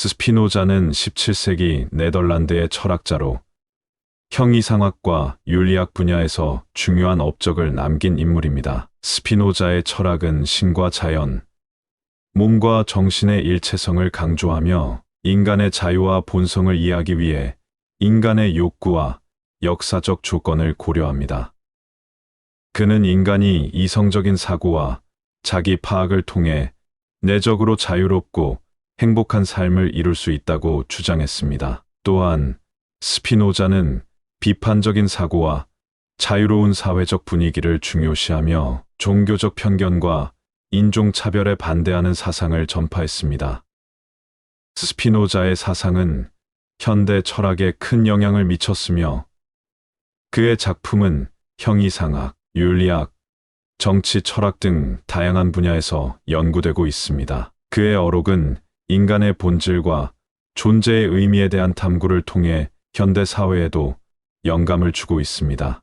스피노자는 17세기 네덜란드의 철학자로 형이상학과 윤리학 분야에서 중요한 업적을 남긴 인물입니다. 스피노자의 철학은 신과 자연, 몸과 정신의 일체성을 강조하며 인간의 자유와 본성을 이해하기 위해 인간의 욕구와 역사적 조건을 고려합니다. 그는 인간이 이성적인 사고와 자기 파악을 통해 내적으로 자유롭고 행복한 삶을 이룰 수 있다고 주장했습니다. 또한 스피노자는 비판적인 사고와 자유로운 사회적 분위기를 중요시하며 종교적 편견과 인종차별에 반대하는 사상을 전파했습니다. 스피노자의 사상은 현대 철학에 큰 영향을 미쳤으며 그의 작품은 형이상학, 윤리학, 정치 철학 등 다양한 분야에서 연구되고 있습니다. 그의 어록은 인간의 본질과 존재의 의미에 대한 탐구를 통해 현대 사회에도 영감을 주고 있습니다.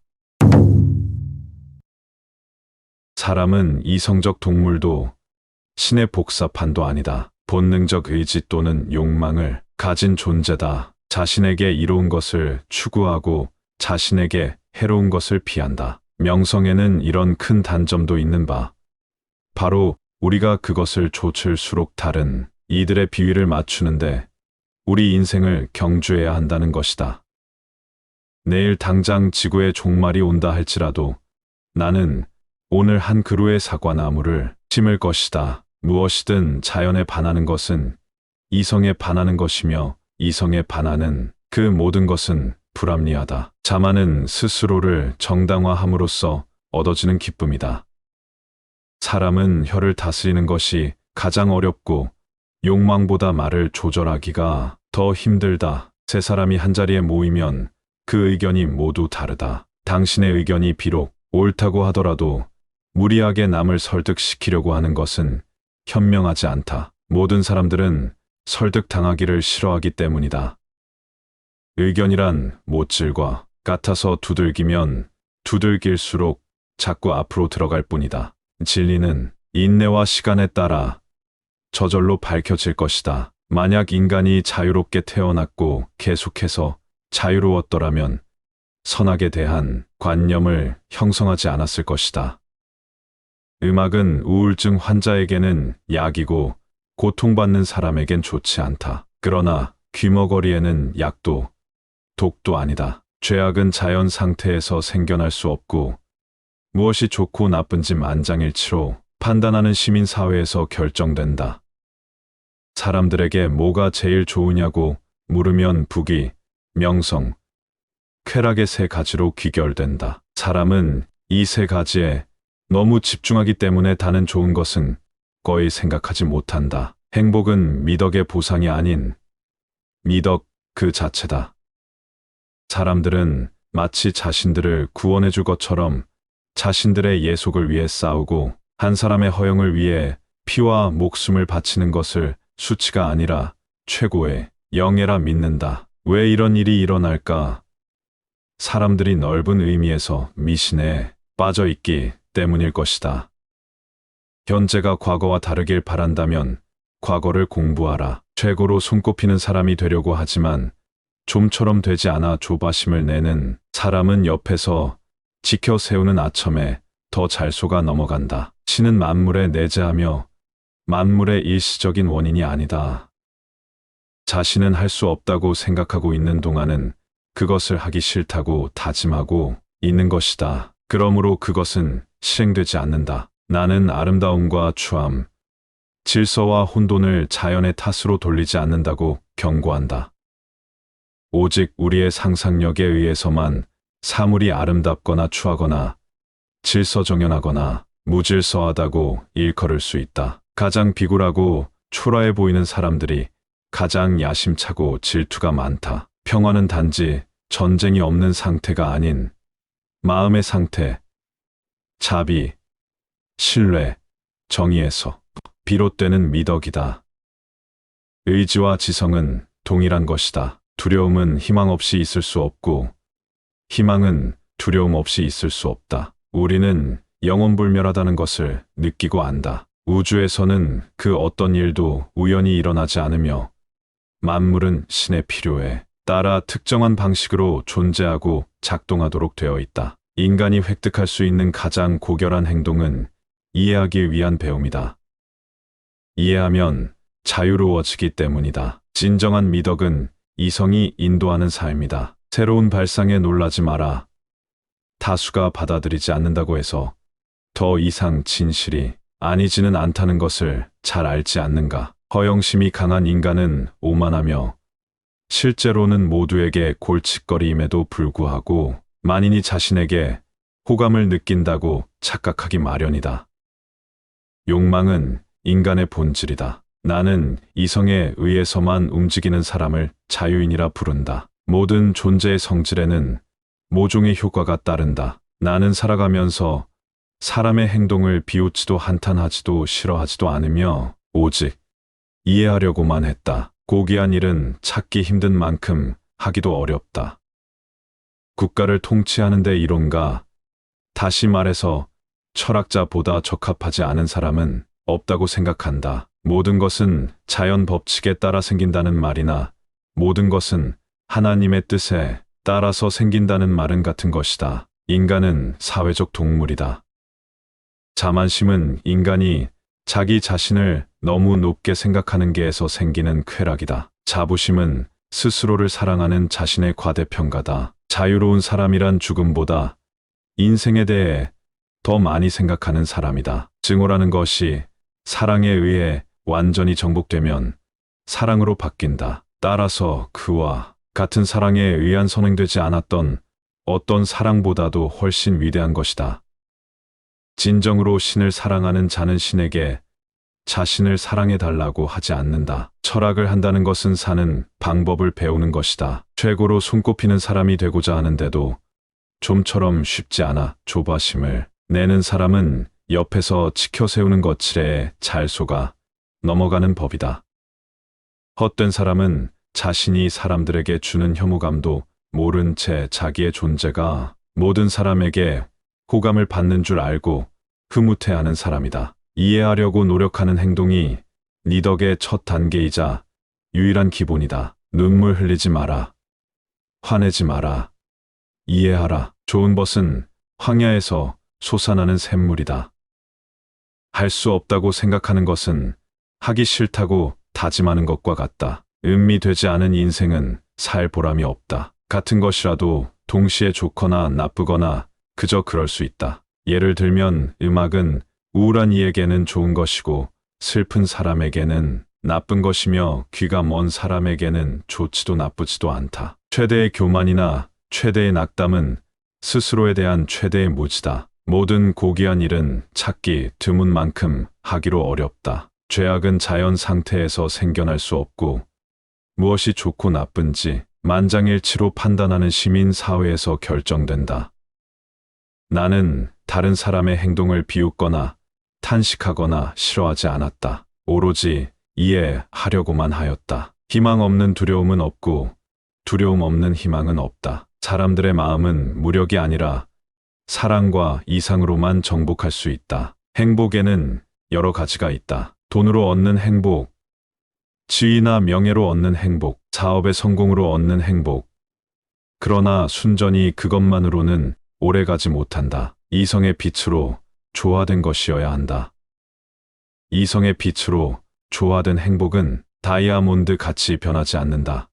사람은 이성적 동물도 신의 복사판도 아니다. 본능적 의지 또는 욕망을 가진 존재다. 자신에게 이로운 것을 추구하고 자신에게 해로운 것을 피한다. 명성에는 이런 큰 단점도 있는 바, 바로 우리가 그것을 좇을수록 다른 이들의 비위를 맞추는데 우리 인생을 경주해야 한다는 것이다. 내일 당장 지구의 종말이 온다 할지라도 나는 오늘 한 그루의 사과나무를 심을 것이다. 무엇이든 자연에 반하는 것은 이성에 반하는 것이며 이성에 반하는 그 모든 것은 불합리하다. 자만은 스스로를 정당화함으로써 얻어지는 기쁨이다. 사람은 혀를 다스리는 것이 가장 어렵고 욕망보다 말을 조절하기가 더 힘들다. 세 사람이 한자리에 모이면 그 의견이 모두 다르다. 당신의 의견이 비록 옳다고 하더라도 무리하게 남을 설득시키려고 하는 것은 현명하지 않다. 모든 사람들은 설득당하기를 싫어하기 때문이다. 의견이란 못질과 같아서 두들기면 두들길수록 자꾸 앞으로 들어갈 뿐이다. 진리는 인내와 시간에 따라 저절로 밝혀질 것이다. 만약 인간이 자유롭게 태어났고 계속해서 자유로웠더라면 선악에 대한 관념을 형성하지 않았을 것이다. 음악은 우울증 환자에게는 약이고 고통받는 사람에겐 좋지 않다. 그러나 귀머거리에는 약도 독도 아니다. 죄악은 자연 상태에서 생겨날 수 없고 무엇이 좋고 나쁜지 만장일치로 판단하는 시민사회에서 결정된다. 사람들에게 뭐가 제일 좋으냐고 물으면 부귀, 명성, 쾌락의 세 가지로 귀결된다. 사람은 이 세 가지에 너무 집중하기 때문에 다른 좋은 것은 거의 생각하지 못한다. 행복은 미덕의 보상이 아닌 미덕 그 자체다. 사람들은 마치 자신들을 구원해줄 것처럼 자신들의 예속을 위해 싸우고 한 사람의 허영을 위해 피와 목숨을 바치는 것을 수치가 아니라 최고의 영예라 믿는다. 왜 이런 일이 일어날까? 사람들이 넓은 의미에서 미신에 빠져 있기 때문일 것이다. 현재가 과거와 다르길 바란다면 과거를 공부하라. 최고로 손꼽히는 사람이 되려고 하지만 좀처럼 되지 않아 조바심을 내는 사람은 옆에서 지켜 세우는 아첨에 더 잘 속아 넘어간다. 신은 만물에 내재하며 만물의 일시적인 원인이 아니다. 자신은 할 수 없다고 생각하고 있는 동안은 그것을 하기 싫다고 다짐하고 있는 것이다. 그러므로 그것은 실행되지 않는다. 나는 아름다움과 추함, 질서와 혼돈을 자연의 탓으로 돌리지 않는다고 경고한다. 오직 우리의 상상력에 의해서만 사물이 아름답거나 추하거나 질서정연하거나 무질서하다고 일컬을 수 있다. 가장 비굴하고 초라해 보이는 사람들이 가장 야심차고 질투가 많다. 평화는 단지 전쟁이 없는 상태가 아닌 마음의 상태, 자비, 신뢰, 정의에서 비롯되는 미덕이다. 의지와 지성은 동일한 것이다. 두려움은 희망 없이 있을 수 없고 희망은 두려움 없이 있을 수 없다. 우리는 영원불멸하다는 것을 느끼고 안다. 우주에서는 그 어떤 일도 우연히 일어나지 않으며 만물은 신에 필요해 따라 특정한 방식으로 존재하고 작동하도록 되어 있다. 인간이 획득할 수 있는 가장 고결한 행동은 이해하기 위한 배움이다. 이해하면 자유로워지기 때문이다. 진정한 미덕은 이성이 인도하는 삶이다. 새로운 발상에 놀라지 마라. 다수가 받아들이지 않는다고 해서 더 이상 진실이 아니지는 않다는 것을 잘 알지 않는가. 허영심이 강한 인간은 오만하며 실제로는 모두에게 골칫거리임에도 불구하고 만인이 자신에게 호감을 느낀다고 착각하기 마련이다. 욕망은 인간의 본질이다. 나는 이성에 의해서만 움직이는 사람을 자유인이라 부른다. 모든 존재의 성질에는 모종의 효과가 따른다. 나는 살아가면서 사람의 행동을 비웃지도 한탄하지도 싫어하지도 않으며 오직 이해하려고만 했다. 고귀한 일은 찾기 힘든 만큼 하기도 어렵다. 국가를 통치하는 데 이론가, 다시 말해서 철학자보다 적합하지 않은 사람은 없다고 생각한다. 모든 것은 자연 법칙에 따라 생긴다는 말이나 모든 것은 하나님의 뜻에 따라서 생긴다는 말은 같은 것이다. 인간은 사회적 동물이다. 자만심은 인간이 자기 자신을 너무 높게 생각하는 게에서 생기는 쾌락이다. 자부심은 스스로를 사랑하는 자신의 과대평가다. 자유로운 사람이란 죽음보다 인생에 대해 더 많이 생각하는 사람이다. 증오라는 것이 사랑에 의해 완전히 정복되면 사랑으로 바뀐다. 따라서 그와 같은 사랑에 의한 선행되지 않았던 어떤 사랑보다도 훨씬 위대한 것이다. 진정으로 신을 사랑하는 자는 신에게 자신을 사랑해달라고 하지 않는다. 철학을 한다는 것은 사는 방법을 배우는 것이다. 최고로 손꼽히는 사람이 되고자 하는데도 좀처럼 쉽지 않아 조바심을 내는 사람은 옆에서 치켜세우는 거칠에 잘 속아 넘어가는 법이다. 헛된 사람은 자신이 사람들에게 주는 혐오감도 모른 채 자기의 존재가 모든 사람에게 호감을 받는 줄 알고 흐뭇해하는 사람이다. 이해하려고 노력하는 행동이 미덕의 첫 단계이자 유일한 기본이다. 눈물 흘리지 마라. 화내지 마라. 이해하라. 좋은 것은 황야에서 솟아나는 샘물이다. 할 수 없다고 생각하는 것은 하기 싫다고 다짐하는 것과 같다. 음미되지 않은 인생은 살 보람이 없다. 같은 것이라도 동시에 좋거나 나쁘거나 그저 그럴 수 있다. 예를 들면 음악은 우울한 이에게는 좋은 것이고 슬픈 사람에게는 나쁜 것이며 귀가 먼 사람에게는 좋지도 나쁘지도 않다. 최대의 교만이나 최대의 낙담은 스스로에 대한 최대의 무지다. 모든 고귀한 일은 찾기 드문 만큼 하기로 어렵다. 죄악은 자연 상태에서 생겨날 수 없고 무엇이 좋고 나쁜지 만장일치로 판단하는 시민 사회에서 결정된다. 나는 다른 사람의 행동을 비웃거나 탄식하거나 싫어하지 않았다. 오로지 이해하려고만 하였다. 희망 없는 두려움은 없고 두려움 없는 희망은 없다. 사람들의 마음은 무력이 아니라 사랑과 이상으로만 정복할 수 있다. 행복에는 여러 가지가 있다. 돈으로 얻는 행복, 지위나 명예로 얻는 행복, 사업의 성공으로 얻는 행복. 그러나 순전히 그것만으로는 오래가지 못한다. 이성의 빛으로 조화된 것이어야 한다. 이성의 빛으로 조화된 행복은 다이아몬드 같이 변하지 않는다.